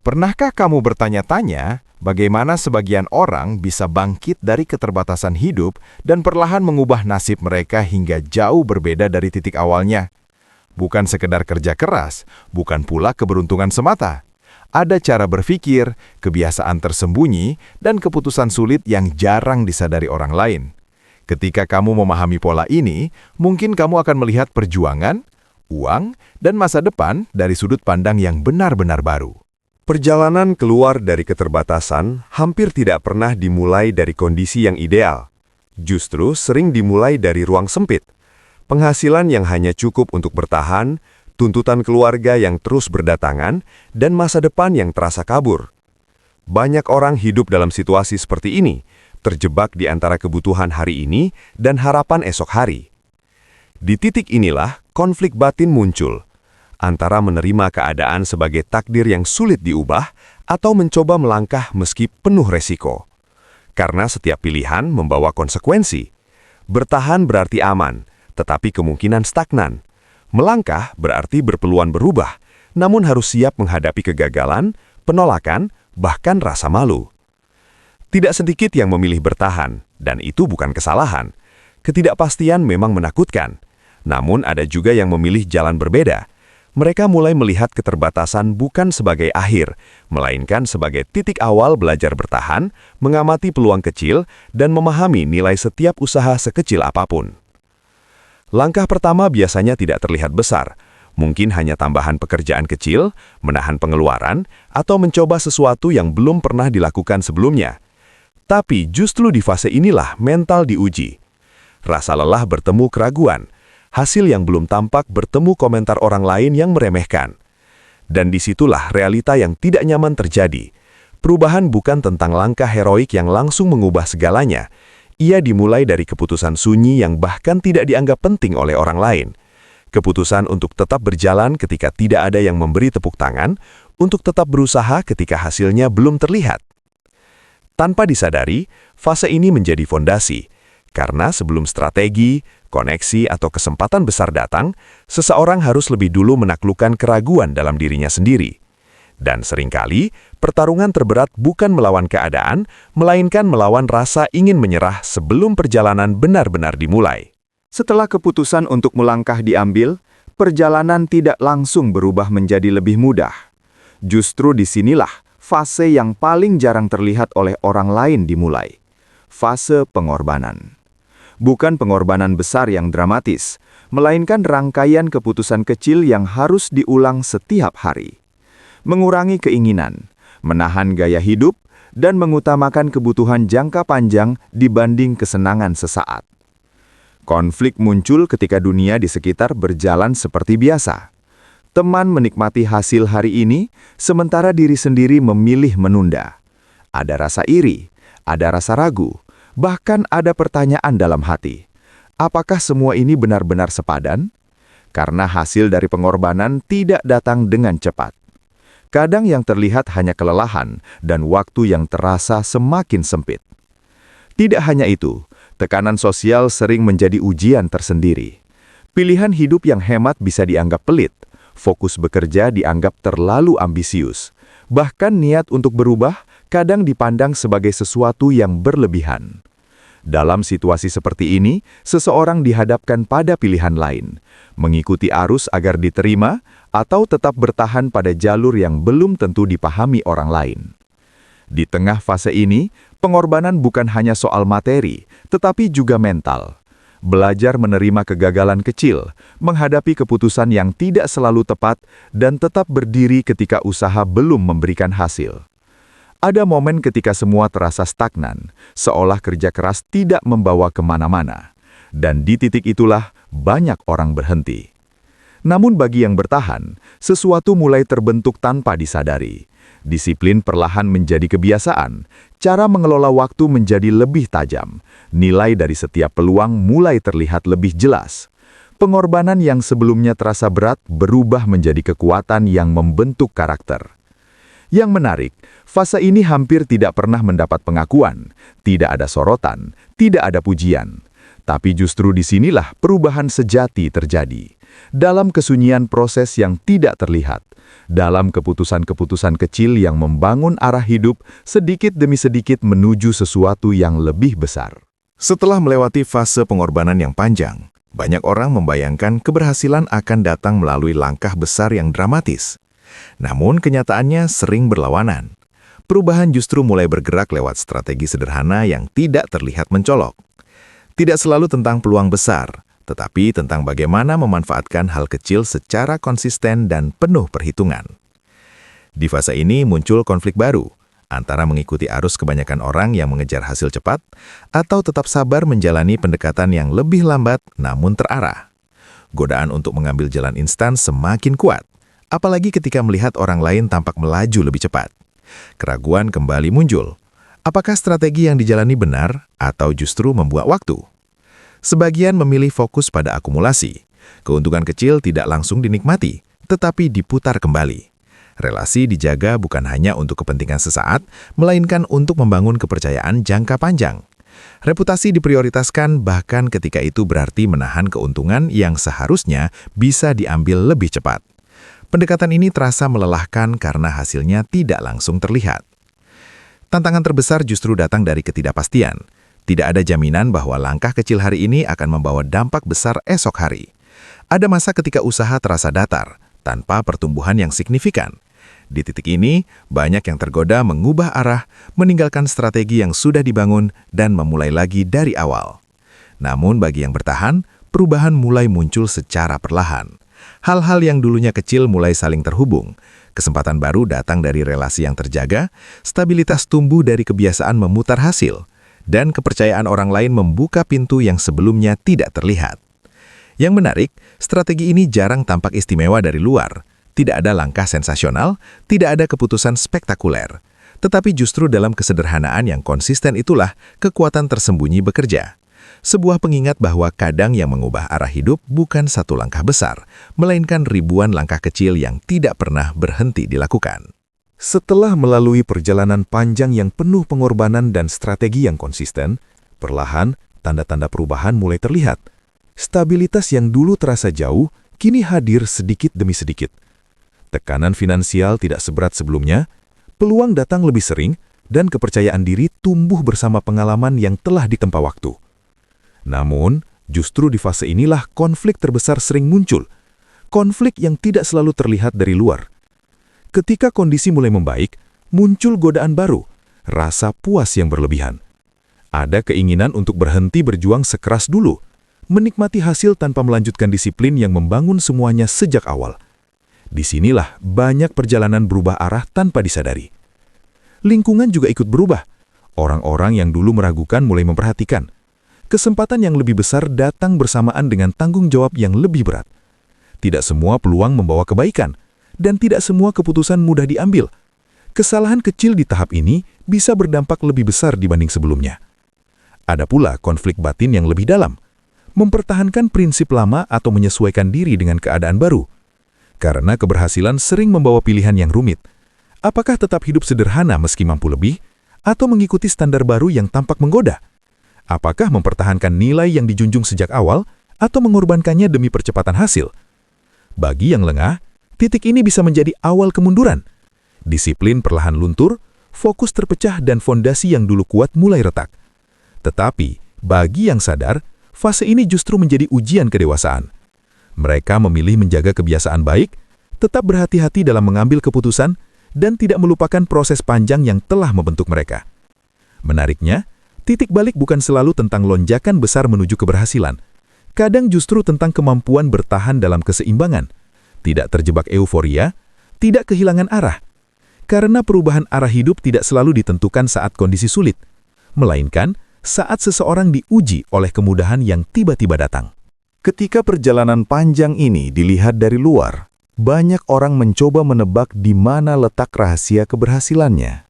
Pernahkah kamu bertanya-tanya bagaimana sebagian orang bisa bangkit dari keterbatasan hidup dan perlahan mengubah nasib mereka hingga jauh berbeda dari titik awalnya? Bukan sekedar kerja keras, bukan pula keberuntungan semata. Ada cara berpikir, kebiasaan tersembunyi, dan keputusan sulit yang jarang disadari orang lain. Ketika kamu memahami pola ini, mungkin kamu akan melihat perjuangan, uang, dan masa depan dari sudut pandang yang benar-benar baru. Perjalanan keluar dari keterbatasan hampir tidak pernah dimulai dari kondisi yang ideal. Justru sering dimulai dari ruang sempit. Penghasilan yang hanya cukup untuk bertahan, tuntutan keluarga yang terus berdatangan, dan masa depan yang terasa kabur. Banyak orang hidup dalam situasi seperti ini, terjebak di antara kebutuhan hari ini dan harapan esok hari. Di titik inilah konflik batin muncul, antara menerima keadaan sebagai takdir yang sulit diubah atau mencoba melangkah meski penuh resiko. Karena setiap pilihan membawa konsekuensi. Bertahan berarti aman, tetapi kemungkinan stagnan. Melangkah berarti berpeluang berubah, namun harus siap menghadapi kegagalan, penolakan, bahkan rasa malu. Tidak sedikit yang memilih bertahan, dan itu bukan kesalahan. Ketidakpastian memang menakutkan, namun ada juga yang memilih jalan berbeda. Mereka mulai melihat keterbatasan bukan sebagai akhir, melainkan sebagai titik awal belajar bertahan, mengamati peluang kecil, dan memahami nilai setiap usaha sekecil apapun. Langkah pertama biasanya tidak terlihat besar, mungkin hanya tambahan pekerjaan kecil, menahan pengeluaran, atau mencoba sesuatu yang belum pernah dilakukan sebelumnya. Tapi justru di fase inilah mental diuji. Rasa lelah bertemu keraguan, hasil yang belum tampak bertemu komentar orang lain yang meremehkan. Dan disitulah realita yang tidak nyaman terjadi. Perubahan bukan tentang langkah heroik yang langsung mengubah segalanya. Ia dimulai dari keputusan sunyi yang bahkan tidak dianggap penting oleh orang lain. Keputusan untuk tetap berjalan ketika tidak ada yang memberi tepuk tangan, untuk tetap berusaha ketika hasilnya belum terlihat. Tanpa disadari, fase ini menjadi fondasi. Karena sebelum strategi, koneksi, atau kesempatan besar datang, seseorang harus lebih dulu menaklukkan keraguan dalam dirinya sendiri. Dan seringkali, pertarungan terberat bukan melawan keadaan, melainkan melawan rasa ingin menyerah sebelum perjalanan benar-benar dimulai. Setelah keputusan untuk melangkah diambil, perjalanan tidak langsung berubah menjadi lebih mudah. Justru disinilah fase yang paling jarang terlihat oleh orang lain dimulai. Fase pengorbanan. Bukan pengorbanan besar yang dramatis, melainkan rangkaian keputusan kecil yang harus diulang setiap hari. Mengurangi keinginan, menahan gaya hidup, dan mengutamakan kebutuhan jangka panjang dibanding kesenangan sesaat. Konflik muncul ketika dunia di sekitar berjalan seperti biasa. Teman menikmati hasil hari ini, sementara diri sendiri memilih menunda. Ada rasa iri, ada rasa ragu, bahkan ada pertanyaan dalam hati. Apakah semua ini benar-benar sepadan? Karena hasil dari pengorbanan tidak datang dengan cepat. Kadang yang terlihat hanya kelelahan dan waktu yang terasa semakin sempit. Tidak hanya itu, tekanan sosial sering menjadi ujian tersendiri. Pilihan hidup yang hemat bisa dianggap pelit, fokus bekerja dianggap terlalu ambisius. Bahkan niat untuk berubah kadang dipandang sebagai sesuatu yang berlebihan. Dalam situasi seperti ini, seseorang dihadapkan pada pilihan lain, mengikuti arus agar diterima, atau tetap bertahan pada jalur yang belum tentu dipahami orang lain. Di tengah fase ini, pengorbanan bukan hanya soal materi, tetapi juga mental. Belajar menerima kegagalan kecil, menghadapi keputusan yang tidak selalu tepat, dan tetap berdiri ketika usaha belum memberikan hasil. Ada momen ketika semua terasa stagnan, seolah kerja keras tidak membawa kemana-mana. Dan di titik itulah banyak orang berhenti. Namun bagi yang bertahan, sesuatu mulai terbentuk tanpa disadari. Disiplin perlahan menjadi kebiasaan, cara mengelola waktu menjadi lebih tajam, nilai dari setiap peluang mulai terlihat lebih jelas. Pengorbanan yang sebelumnya terasa berat berubah menjadi kekuatan yang membentuk karakter. Yang menarik, fase ini hampir tidak pernah mendapat pengakuan, tidak ada sorotan, tidak ada pujian. Tapi justru disinilah perubahan sejati terjadi. Dalam kesunyian proses yang tidak terlihat, dalam keputusan-keputusan kecil yang membangun arah hidup sedikit demi sedikit menuju sesuatu yang lebih besar. Setelah melewati fase pengorbanan yang panjang, banyak orang membayangkan keberhasilan akan datang melalui langkah besar yang dramatis. Namun kenyataannya sering berlawanan. Perubahan justru mulai bergerak lewat strategi sederhana yang tidak terlihat mencolok. Tidak selalu tentang peluang besar, tetapi tentang bagaimana memanfaatkan hal kecil secara konsisten dan penuh perhitungan. Di fase ini muncul konflik baru, antara mengikuti arus kebanyakan orang yang mengejar hasil cepat, atau tetap sabar menjalani pendekatan yang lebih lambat namun terarah. Godaan untuk mengambil jalan instan semakin kuat, apalagi ketika melihat orang lain tampak melaju lebih cepat. Keraguan kembali muncul. Apakah strategi yang dijalani benar atau justru membuat waktu? Sebagian memilih fokus pada akumulasi. Keuntungan kecil tidak langsung dinikmati, tetapi diputar kembali. Relasi dijaga bukan hanya untuk kepentingan sesaat, melainkan untuk membangun kepercayaan jangka panjang. Reputasi diprioritaskan bahkan ketika itu berarti menahan keuntungan yang seharusnya bisa diambil lebih cepat. Pendekatan ini terasa melelahkan karena hasilnya tidak langsung terlihat. Tantangan terbesar justru datang dari ketidakpastian. Tidak ada jaminan bahwa langkah kecil hari ini akan membawa dampak besar esok hari. Ada masa ketika usaha terasa datar, tanpa pertumbuhan yang signifikan. Di titik ini, banyak yang tergoda mengubah arah, meninggalkan strategi yang sudah dibangun, dan memulai lagi dari awal. Namun bagi yang bertahan, perubahan mulai muncul secara perlahan. Hal-hal yang dulunya kecil mulai saling terhubung. Kesempatan baru datang dari relasi yang terjaga, stabilitas tumbuh dari kebiasaan memutar hasil, dan kepercayaan orang lain membuka pintu yang sebelumnya tidak terlihat. Yang menarik, strategi ini jarang tampak istimewa dari luar. Tidak ada langkah sensasional, tidak ada keputusan spektakuler. Tetapi justru dalam kesederhanaan yang konsisten itulah kekuatan tersembunyi bekerja. Sebuah pengingat bahwa kadang yang mengubah arah hidup bukan satu langkah besar, melainkan ribuan langkah kecil yang tidak pernah berhenti dilakukan. Setelah melalui perjalanan panjang yang penuh pengorbanan dan strategi yang konsisten, perlahan tanda-tanda perubahan mulai terlihat. Stabilitas yang dulu terasa jauh, kini hadir sedikit demi sedikit. Tekanan finansial tidak seberat sebelumnya, peluang datang lebih sering, dan kepercayaan diri tumbuh bersama pengalaman yang telah ditempa waktu. Namun, justru di fase inilah konflik terbesar sering muncul. Konflik yang tidak selalu terlihat dari luar. Ketika kondisi mulai membaik, muncul godaan baru, rasa puas yang berlebihan. Ada keinginan untuk berhenti berjuang sekeras dulu, menikmati hasil tanpa melanjutkan disiplin yang membangun semuanya sejak awal. Disinilah banyak perjalanan berubah arah tanpa disadari. Lingkungan juga ikut berubah. Orang-orang yang dulu meragukan mulai memperhatikan. Kesempatan yang lebih besar datang bersamaan dengan tanggung jawab yang lebih berat. Tidak semua peluang membawa kebaikan, dan tidak semua keputusan mudah diambil. Kesalahan kecil di tahap ini bisa berdampak lebih besar dibanding sebelumnya. Ada pula konflik batin yang lebih dalam. Mempertahankan prinsip lama atau menyesuaikan diri dengan keadaan baru. Karena keberhasilan sering membawa pilihan yang rumit. Apakah tetap hidup sederhana meski mampu lebih, atau mengikuti standar baru yang tampak menggoda? Apakah mempertahankan nilai yang dijunjung sejak awal, atau mengorbankannya demi percepatan hasil? Bagi yang lengah, titik ini bisa menjadi awal kemunduran. Disiplin perlahan luntur, fokus terpecah dan fondasi yang dulu kuat mulai retak. Tetapi, bagi yang sadar, fase ini justru menjadi ujian kedewasaan. Mereka memilih menjaga kebiasaan baik, tetap berhati-hati dalam mengambil keputusan, dan tidak melupakan proses panjang yang telah membentuk mereka. Menariknya, titik balik bukan selalu tentang lonjakan besar menuju keberhasilan. Kadang justru tentang kemampuan bertahan dalam keseimbangan, tidak terjebak euforia, tidak kehilangan arah. Karena perubahan arah hidup tidak selalu ditentukan saat kondisi sulit, melainkan saat seseorang diuji oleh kemudahan yang tiba-tiba datang. Ketika perjalanan panjang ini dilihat dari luar, banyak orang mencoba menebak di mana letak rahasia keberhasilannya.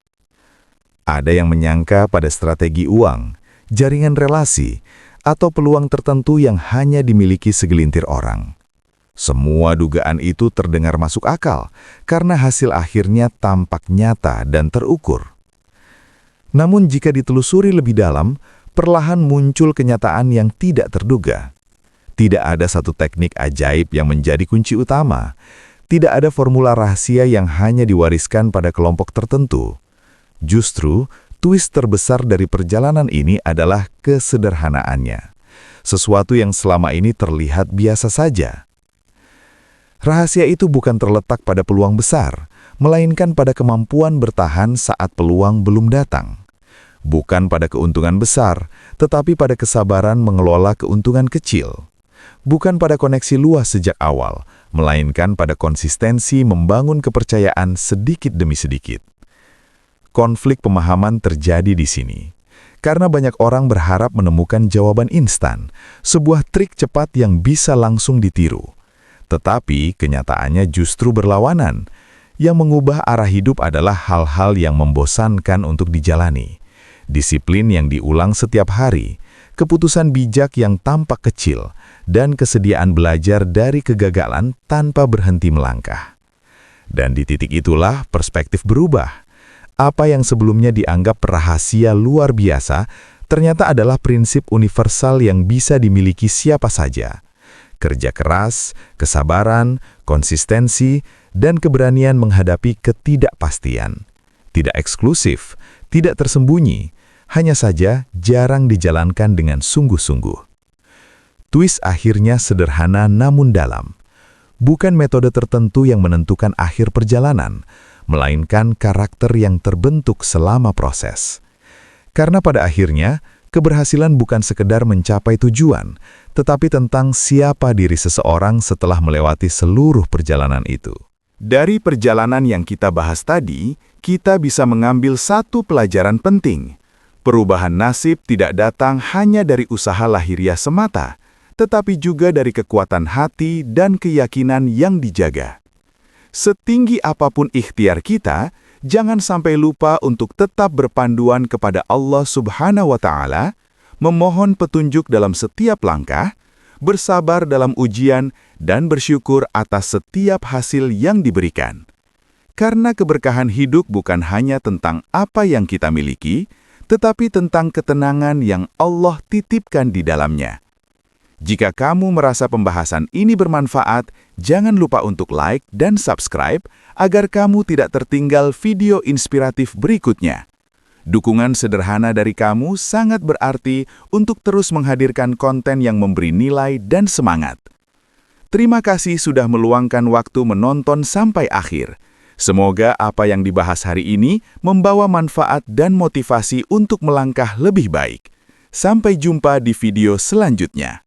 Ada yang menyangka pada strategi uang, jaringan relasi, atau peluang tertentu yang hanya dimiliki segelintir orang. Semua dugaan itu terdengar masuk akal, karena hasil akhirnya tampak nyata dan terukur. Namun jika ditelusuri lebih dalam, perlahan muncul kenyataan yang tidak terduga. Tidak ada satu teknik ajaib yang menjadi kunci utama. Tidak ada formula rahasia yang hanya diwariskan pada kelompok tertentu. Justru, twist terbesar dari perjalanan ini adalah kesederhanaannya. Sesuatu yang selama ini terlihat biasa saja. Rahasia itu bukan terletak pada peluang besar, melainkan pada kemampuan bertahan saat peluang belum datang. Bukan pada keuntungan besar, tetapi pada kesabaran mengelola keuntungan kecil. Bukan pada koneksi luas sejak awal, melainkan pada konsistensi membangun kepercayaan sedikit demi sedikit. Konflik pemahaman terjadi di sini. Karena banyak orang berharap menemukan jawaban instan, sebuah trik cepat yang bisa langsung ditiru. Tetapi kenyataannya justru berlawanan. Yang mengubah arah hidup adalah hal-hal yang membosankan untuk dijalani. Disiplin yang diulang setiap hari, keputusan bijak yang tampak kecil, dan kesediaan belajar dari kegagalan tanpa berhenti melangkah. Dan di titik itulah perspektif berubah. Apa yang sebelumnya dianggap rahasia luar biasa, ternyata adalah prinsip universal yang bisa dimiliki siapa saja. Kerja keras, kesabaran, konsistensi, dan keberanian menghadapi ketidakpastian. Tidak eksklusif, tidak tersembunyi, hanya saja jarang dijalankan dengan sungguh-sungguh. Twist akhirnya sederhana namun dalam. Bukan metode tertentu yang menentukan akhir perjalanan, melainkan karakter yang terbentuk selama proses. Karena pada akhirnya, keberhasilan bukan sekedar mencapai tujuan, tetapi tentang siapa diri seseorang setelah melewati seluruh perjalanan itu. Dari perjalanan yang kita bahas tadi, kita bisa mengambil satu pelajaran penting. Perubahan nasib tidak datang hanya dari usaha lahiriah semata, tetapi juga dari kekuatan hati dan keyakinan yang dijaga. Setinggi apapun ikhtiar kita, jangan sampai lupa untuk tetap berpanduan kepada Allah Subhanahu wa Ta'ala, memohon petunjuk dalam setiap langkah, bersabar dalam ujian, dan bersyukur atas setiap hasil yang diberikan. Karena keberkahan hidup bukan hanya tentang apa yang kita miliki, tetapi tentang ketenangan yang Allah titipkan di dalamnya. Jika kamu merasa pembahasan ini bermanfaat, jangan lupa untuk like dan subscribe agar kamu tidak tertinggal video inspiratif berikutnya. Dukungan sederhana dari kamu sangat berarti untuk terus menghadirkan konten yang memberi nilai dan semangat. Terima kasih sudah meluangkan waktu menonton sampai akhir. Semoga apa yang dibahas hari ini membawa manfaat dan motivasi untuk melangkah lebih baik. Sampai jumpa di video selanjutnya.